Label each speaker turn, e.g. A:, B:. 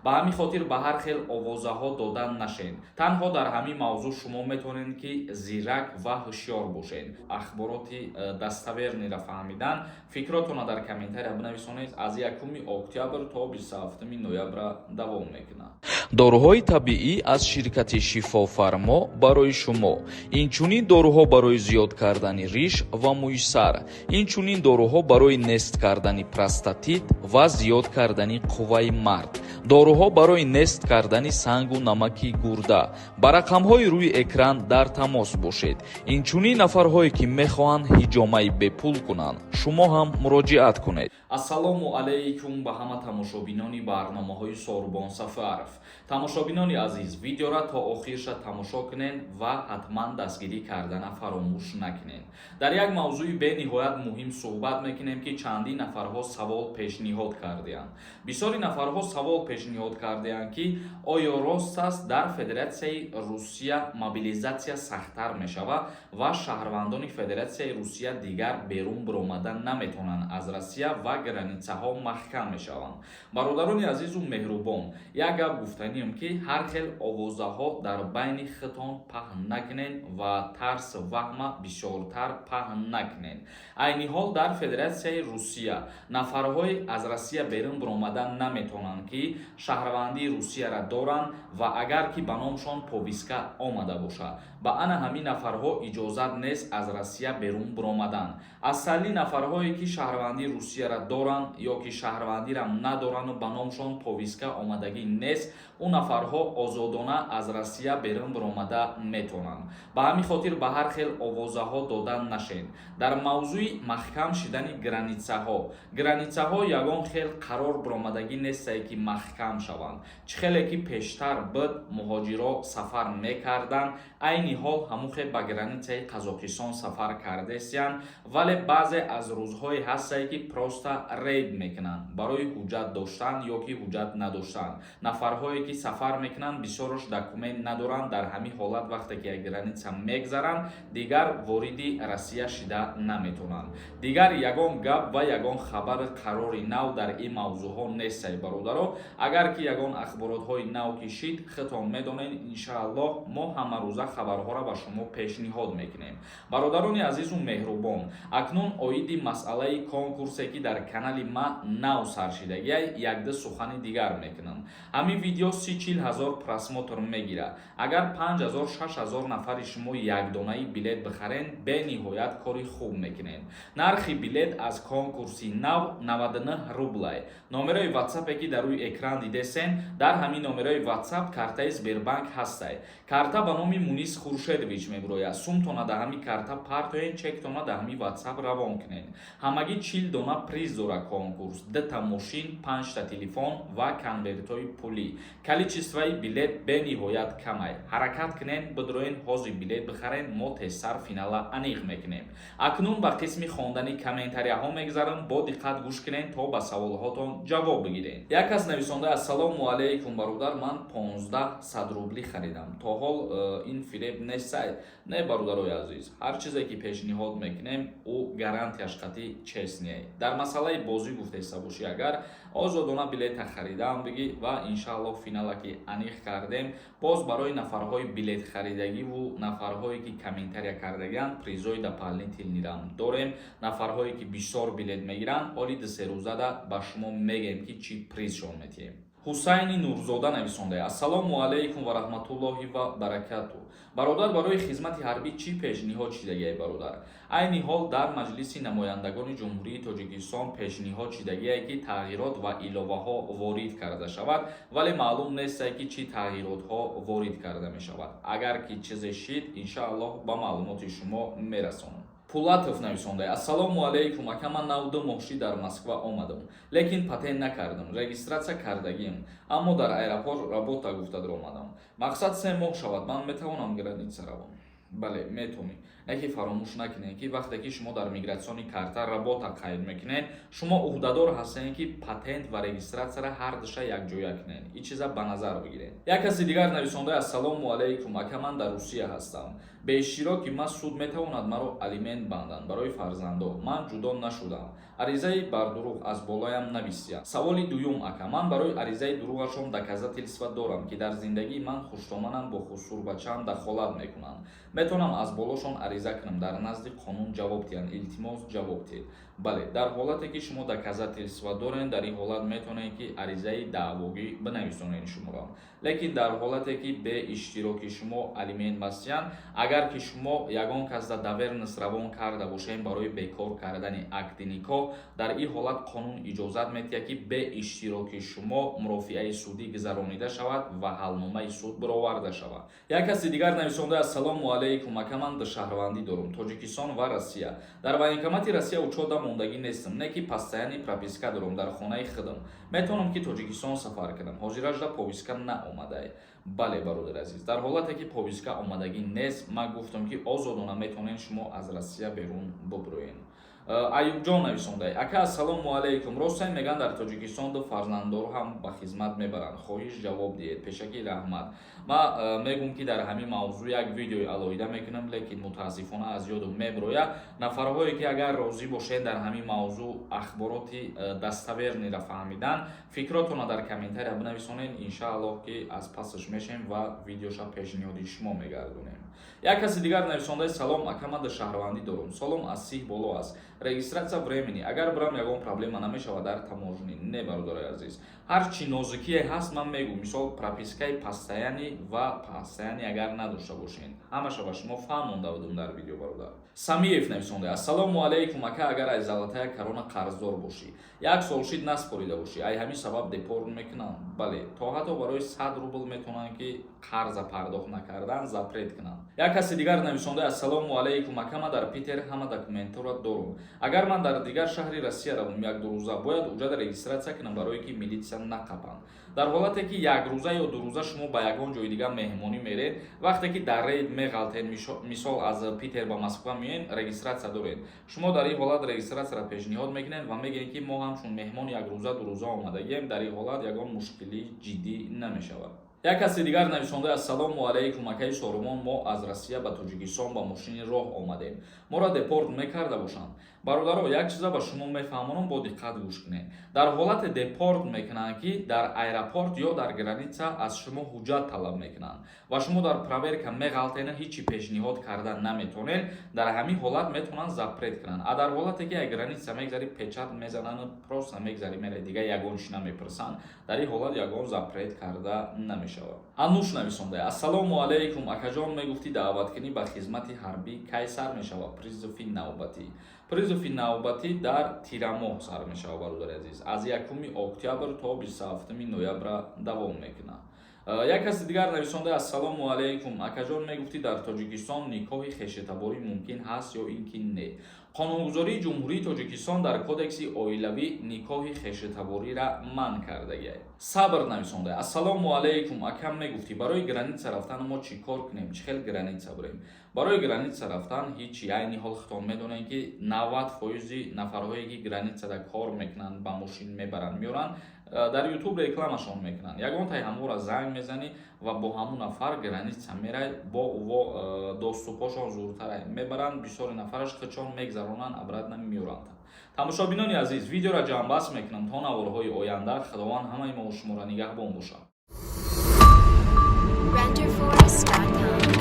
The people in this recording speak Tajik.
A: ба ҳамин хотир ба ҳар хел овозаҳо додан нашед. Танҳо дар ҳамин мавзӯъ шумо метавонед ки зирак ва ҳушёр бошед. Ахбороти даставерниро фаҳмидан фикротонро дар комментария бинависонед. Аз 1 октябр то 27 ноябр давом мекунад.
B: доруҳои табиӣ аз ширкати шифофармо барои шумо. Инчунин доруҳо барои зиёд кардани риш ва мӯи сар. Инчунин доруҳо барои нест кардани простатит ва зиёд кардани қувваи мард. доруҳо барои нест кардани сангу намаки гурда. ба рақамҳои рӯи экран дар тамос бошед. Инчунин нафарҳое ки мехоҳанд ҳиҷомаи бепул кунанд, шумо ҳам муроҷиат кунед.
A: Ассалому алайкум ба ҳама тамошобинони барномаҳои Сорбон Сафаров. Тамошобинони азиз, видеоро то охирша тамошо кунед ва ҳатман дастгирӣ кардана фаромӯш накунед. Дар як мавзӯи бениҳоят муҳим суҳбат мекунем ки чандин нафарҳо савол пешниҳод карданд. Бисёри нафарҳо савол пешниҳод карданд ки оё рост аст дар Федератсияи Русия мобилизатсия сахттар мешавад ва шаҳрвандони Федератсияи Русия дигар берун биромада наметавонанд аз Россия ва границаҳо маҳкам мешаванд. Бародарони азизу меҳрубон, як гап гуфтанием ки ҳар хел овозаҳо дар байни хитон паҳн накунед ва тарс ваҳма бисёртар паҳн накунед. Айни ҳол дар Федератсияи Русия нафарҳои аз Россия берун биромада наметавонанд ки шаҳрвандии Русияро доранд ва агар ки ба номшон повиска омада бошад, ба ана ҳамин нафарҳо иҷозат нест аз Россия берун биромадан. Асали нафарҳое ки шаҳрвандии Русияро доранд ё ки шаҳрвандиро надорану ба номшон повиска омадагӣ нест, у нафарҳо озодона аз Россия берун биромада метавонанд. ба ҳамин хотир ба ҳар хел овозаҳо додан нашед. Дар мавзӯи маҳкам шидани границаҳо ягон хел қарор биромадагӣ нестае ки маҳкам шаванд. Чӣ хеле ки пештар буд муҳоҷиро сафар мекарданд, айни ҳол ҳамухе ба границаи Қазоқистон сафар кардестиянд, вале баъзе аз рӯзҳое ҳастае ки просто рейд мекунанд барои ҳуҷҷат доштан ё ки ҳуҷҷат надоштан. Нафарҳое ки сафар мекунанд бисёраш документ надоранд, дар ҳамин ҳолат вақте ки як граница мегзаранд, дигар вориди Россия шида наметавонанд. Дигар ягон гап ва ягон хабари қарори нав дар ин мавзӯъҳо нестае бародаро. Агар ки ягон ахборотҳои нав кишид, хитон медонед, иншааллоҳ мо ҳамарӯза хабарҳоро ба шумо пешниҳод мекунем. Бародарони азизу меҳрубон, акнун оиди масъалаи конкурсе ки дар канали ма нав сар шидагия якда сухани дигар мекунам. ҳамин видео 30-40 ҳазор просмотр мегирад. агар 5,000-6,000 нафари шумо якдонаи билет бихарен, бениҳоят кори хуб мекунед. нархи билет аз конкурси нав 99 рублай. номерои ватсапе ки дар рӯи экран дидесен, дар ҳамин номерои ватсап картаи Сбербанк ҳастай. карта ба номи Мунис Хуршедович мебирояд. сумтона да ҳамин карта партоен, чектона да ҳамин ватсап равон кунед. ҳамагӣ 40 дона приз дора конкурс, 2 мошин, 5 телефон ва конвертҳои пулӣ. количествои билет бениҳоят камай. ҳаракат кунед, бидроен ҳозир билет бихарен, мо тезтар финала аниқ мекунем. акнун ба қисми хондани комментарияҳо мегзарам. бо диққат гӯш кунед то ба саволҳотон ҷавоб бигиред. як кас нависонда: ассалому алайкум бародар, ман 1500 рубли харидам. то ҳол ин фиреб нестай? Не бародарои азиз, ҳар чизе ки пешниҳод мекунем у гарантияш қатъӣ честние. дар масъалаи бозӣ гуфта иста бошӣ, агар озодона билета харидам бигӣ ва иншааллоҳ финала ки аниқ кардем, боз барои нафарҳои билет харидагиву нафарҳое ки комментария кардагиянд призои дополнительнирам дорем. нафарҳое ки бисёр билет мегиранд, оли дусерӯзада ба шумо мегем ки чӣ призшон метиҳем. ҳусайни нурзода нависонда: ассалому алайкум ва раҳматуллоҳи ва баракату. бародар, барои хизмати ҳарбӣ чӣ пешниҳод шидагиай бародар? айни ҳол дар маҷлиси намояндагони ҷумҳурии Тоҷикистон пешниҳод шидагиай ки тағйирот ва иловаҳо ворид карда шавад, вале маълум нестае ки чӣ тағйиротҳо ворид карда мешавад. агар ки чизе шид, иншааллоҳ ба маълумоти шумо мерасонам. Пулатов нависонда: ассалому алайкум, ака ман 9 моҳши дар Москва омадам, лекин патент накардам, регистратсия кардагиам, аммо дар аэропорт работа гуфта дар омадам. мақсад 3 моҳ шавад, ман метавонам граница равам? бале, метавонӣ. Яке фаромӯш накунед ки вақте ки шумо дар мигратсиони карта работа қайд мекунед, шумо уҳдадор ҳастед ки патент ва регистратсияра ҳар душа якҷоя кунед. Ин чиза ба назар бигиред. Як каси дигар нависонда ассалому алайкум, ака ман дар Русия ҳастам. Бе иштироки ман суд метавонад маро алимент банданд барои фарзандо. Ман ҷудо нашудам. Аризаи бар дуруғ аз болоям нависия. Саволи дуюм, ака ман барои аризаи дуруғашон доказательства дорам ки дар зиндагии ман хуштоманам бо хусурбачаам дахолат мекунанд. Метавонам аз болошон ариза кунам, дар назди қонун ҷавоб диҳанд. Илтимос ҷавоб диҳед. Бале, дар ҳолате ки шумо доказательства доред, дар ин ҳолат метавонед ки аризаи даъвогӣ бинависонед шуморо. Лекин дар ҳолате ки бе иштироки шумо алимент бастиянд, агар ки шумо ягон казда давернис равон карда бошед барои бекор кардани акди никоҳ, дар ин ҳолат қонун иҷозат медиҳад ки бе иштироки шумо мурофиаи судӣ гузаронида шавад ва ҳалномаи суд бироварда шавад. Як каси дигар нависонда ассалому алайкум, ака ман шаҳрвандӣ дорам, Тоҷикистон ва Россия. Дар военкомати Россия учёта мондагӣ нестам, не ки постоянни прописка дорам дар хонаи худам. Метавонам ки Тоҷикистон сафар кунам. ҳозирашда повиска наомадай. Бале бародар азиз, дар ҳолате ки повиска омадагӣ нест, ман гуфтам ки озодона метавонед шумо аз Россия берун бибурӯед. Аюбҷон нависондай, ака ассалому алайкум, ростан меган дар Тоҷикистон ду фарзанддор ҳам ба хизмат мебаранд. Хоҳиш ҷавоб диҳед. Пешаки раҳмат. Ман мегӯм ки дар ҳамин мавзӯъ як видеои алоҳида мекунам, лекин мутаассифона аз ёдум мебирояд. Нафарҳое ки агар розӣ бошед дар ҳамин мавзӯъ ахбороти даставерниро фаҳмидан, фикротона дар комментария бинависонед. Иншааллоҳ ки аз пасаш мешем ва видеоша пешниҳоди шумо мегардонем. Як каси дигар нависондай, салом, ака ман шаҳрвандӣ дорам. Солом аз 30 боло аст. Регистратсия времени. Агар бирам ягон проблема намешавад дар таможнӣ. Не бародари азиз. Ҳар чӣ нозикие ҳаст ман мегӯм. Мисол пропискаи постоянӣ ва постоянӣ агар надошта бошед. Ҳамаша ба шумо фаҳм монда будам дар видео бародар. Самиев нависонда. Ассалому алайкум, ака агар ай золотая корона қарздор бошӣ. 1 сол шид наспорида бошӣ. Ай ҳамин сабаб депорт мекунанд. Бале, то ҳатто барои 100 рубл метавонанд ки қарза пардохт накардан запрет кунанд. Як каси дигар нависонда. Ассалому алайкум, ака ман дар Питер ҳама документора дорам. Агар ман дар дигар шаҳри Россия равам як дурӯза, бояд уҷада регистратсия кунам барое ки милитсия нақапанд. Дар ҳолате ки як рӯза ё ду рӯза шумо ба ягон ҷои дигар меҳмонӣ меред, вақте ки дар рейд меғалтед, мисол аз Питер ба Москва меоед, регистратсия доред. Шумо дар ин ҳолат регистратсияро пешниҳод мекунед ва мегӯед ки мо ҳамчун меҳмон як рӯза ду рӯза омадагием. Дар ин ҳолат ягон мушкилӣ ҷиддӣ намешавад. Як каси дигар нависонда. Ассалому алайкум, акаи Сорумон, мо аз Россия ба Тоҷикистон ба мошини роҳ омадем. Моро депорт мекарда бошанд. Бародаро, як чиза ба шумо мефаҳмонам, бо диққат гӯш кунед. Дар ҳолате депорт мекунанд ки дар аэропорт ё дар граница аз шумо ҳуҷҷат талаб мекунанд ва шумо дар проверка меғалтед, ҳичи пешниҳод карда наметавонед. Дар ҳамин ҳолат метавонанд запрет кунанд. А дар ҳолате ки ай граница мегзари печат мезананд, просто мегзари мере, дига ягон чӣ намепирсанд. Дар ин ҳолат ягон запрет карда намешавад. Ануш нависонда. Ассалому алайкум, акаҷон мегуфтӣ даъваткунӣ ба хизмати ҳарбӣ кай сар мешавад? Призофи навбатӣ. Призофи навбатӣ дар тирамоҳ сар мешавад бародари азиз. Аз 1 октябр то 27 ноябр давом мекунад. Як каси дигар нависонда. Ассалому алайкум, акаҷон мегуфтӣ дар Тоҷикистон никоҳи хешетаборӣ мумкин ҳаст ё ин ки не? Қонунгузории ҷумҳурии Тоҷикистон дар кодекси оилавӣ никоҳи хешетабориро манъ кардагиаст. Сабр нависонда. Ассалому алайкум, акам мегуфтӣ барои граница рафтан мо чӣ кор кунем? Чӣ хел граница бурем? Барои граница рафтан ҳичи, айни ҳол худтон медонед ки 90% нафарҳое ки границада кор мекунанд, ба мошин мебаранд, меоранд, дар YouTube рекламашон мекунанд. Ягонтай ҳамонро занг мезанӣ ва бо ҳамун нафар граница мерай, бо доступошон зуртар мебаранд, бисёри нафараш қичон мегзаронанд, обратно меоранд. Тамошобинони азиз, видеоро ҷамъбаст мекунам то наворҳои оянда. Худованд ҳамаи мо шуморо нигаҳбон бошад.
C: Renderforce.com